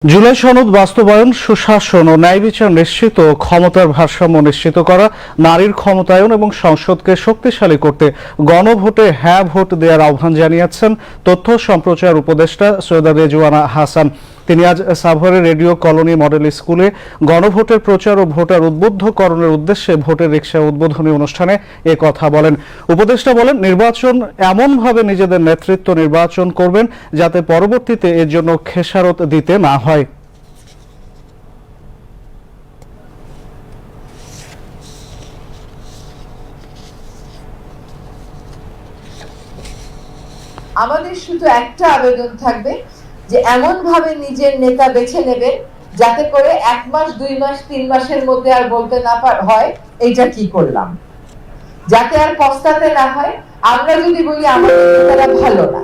জুলাই সনদ বাস্তবায়ন, সুশাসন ও ন্যায় বিচার নিশ্চিত ও ক্ষমতার ভারসাম্য নিশ্চিত করা, নারীর ক্ষমতায়ন এবং সংসদকে শক্তিশালী করতে গণভোটে হ্যাঁ ভোট দেওয়ার আহ্বান জানিয়েছেন তথ্য সম্প্রচার উপদেষ্টা সৈয়দা রেজওয়ানা হাসান। তিনি আজ সাভারের রেডিও কলোনি মডেল স্কুলে গণভোটের প্রচার ও ভোটার উদ্বুদ্ধকরণের উদ্দেশ্যে ভোটের রিকশা উদ্বোধনী অনুষ্ঠানে এ কথা বলেন। উপদেষ্টা বলেন, নির্বাচন এমনভাবে নিজেদের নেতৃত্ব নির্বাচন করবেন যাতে পরবর্তীতে এর জন্য খেসারত দিতে না হয়। আমাদের শুধু একটা আবেদন থাকবে যে এমন ভাবে নিজের নেতা বেছে নেবেন যাতে করে 1 মাস 2 মাস 3 মাসের মধ্যে আর বলতে না হয় এইটা কি করলাম, যাতে আর পস্তাতে না হয়। আমরা যদি বলি আমাদের নেতারা ভালো না,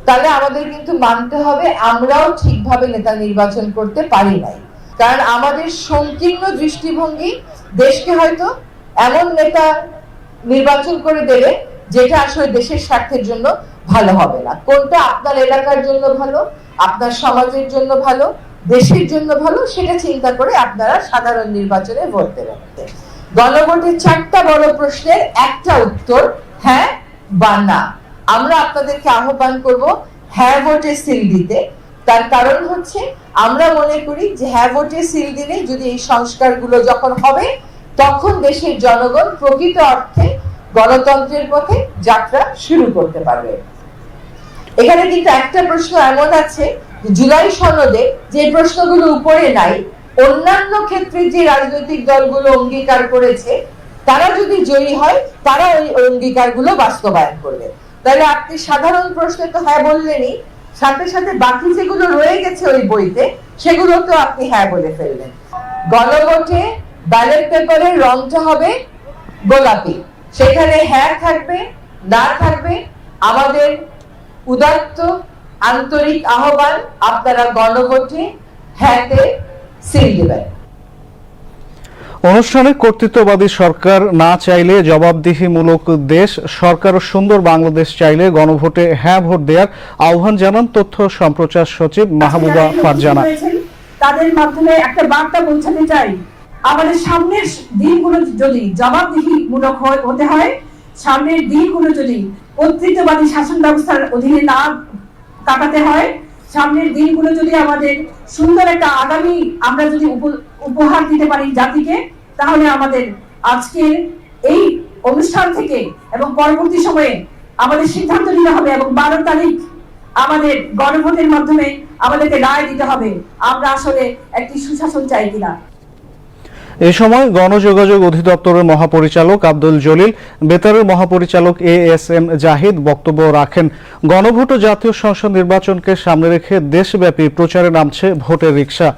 তাহলে আমাদের কিন্তু মানতে হবে আমরাও ঠিকভাবে নেতা নির্বাচন করতে পারি নাই। কারণ আমাদের সংকীর্ণ দৃষ্টিভঙ্গি দেশকে হয়তো এমন নেতা নির্বাচন করে দেবে যেটা আসলে দেশের স্বার্থের জন্য ভালো হবে না। কোনটা আপনার এলাকার জন্য ভালো, আপনার সমাজের জন্য ভালো, দেশের জন্য ভালো, সেটা চিন্তা করে আপনারা সাধারণ নির্বাচনে ভোট দেবেন। গণভোটের 4টা বড় প্রশ্নের একটা উত্তর হ্যাঁ বা না। আমরা আপনাদেরকে আহ্বান করব হ্যাঁ ভোটে সিল দিতে। তার কারণ হচ্ছে আমরা মনে করি যে হ্যাঁ ভোটে সিল দিলে যদি এই সংস্কারগুলো যখন হবে তখন দেশের জনগণ প্রকৃত অর্থে গণতন্ত্রের পথে যাত্রা শুরু করতে পারবে। এখানে কিন্তু একটা প্রশ্ন এমন আছে, জুলাই সনদে যে প্রশ্নগুলো উপরে নাই, অন্যান্য ক্ষেত্রে যে রাজনৈতিক দলগুলো অঙ্গীকার করেছে তারা যদি জয়ী হয় তারা ওই অঙ্গীকারগুলো বাস্তবায়ন করবে। তাহলে আপনি সাধারণ প্রশ্নে তো হ্যাঁ বললেনই, সাথে সাথে বাকি যেগুলো রয়ে গেছে ওই বইতে সেগুলো তো আপনি হ্যাঁ বলে ফেললেন। গণভোটে ব্যালট পেপারের রংটা হবে গোলাপি, সেখানে হ্যাঁ থাকবে না থাকবে। আমাদের উদাত্ত আন্তরিক আহ্বান, আপনারা গণভোটে হ্যাঁতে সিল দিবেন। অনুষ্ঠানে কর্তৃত্ববাদী সরকার না চাইলে জবাবদিহিমূলক দেশ, সরকার ও সুন্দর বাংলাদেশ চাইলে গণভোটে হ্যাঁ ভোট দেওয়ার আহ্বান জানান তথ্য সম্প্রচার সচিব মাহবুবা ফারজানা। তাদের মাধ্যমে একটা বার্তা পৌঁছাতে চাই, আমাদের সামনের দিনগুলো যদি জবাবদিহিমূলক হতে হয়, সামনের দিনগুলো যদি কর্তৃত্ববাদী শাসন ব্যবস্থার অধীনে না কাটাতে হয়, সামনের দিনগুলো যদি আমাদের সুন্দর একটা আগামী আমরা যদি উপহার দিতে পারি জাতিকে, তাহলে আমাদের আজকের এই অনুষ্ঠান থেকে এবং পরবর্তী সময়ে আমাদের সিদ্ধান্ত নিতে হবে এবং 12 তারিখ আমাদের গণভোটের মাধ্যমে আমাদেরকে রায় দিতে হবে আমরা আসলে একটি সুশাসন চাই কিনা। এ সময় গণযোগাযোগ অধিদপ্তরের মহাপরিচালক আব্দুল জলিল, বেতারের মহাপরিচালক ASM জাহিদ বক্তব্য রাখেন। গণভোট ও জাতীয় সংসদ নির্বাচনকে সামনে রেখে দেশব্যাপী প্রচারে নামছে ভোটের রিকশা।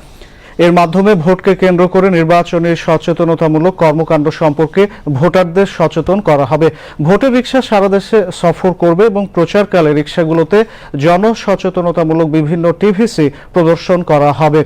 এর মাধ্যমে ভোটকে কেন্দ্র করে নির্বাচনী সচেতনতামূলক কর্মকাণ্ড সম্পর্কে ভোটারদের সচেতন করা হবে। ভোটের রিকশা সারা দেশে সফর করবে এবং প্রচারকালে রিকশাগুলোতে জনসচেতনতামূলক বিভিন্ন TVC প্রদর্শন করা হবে।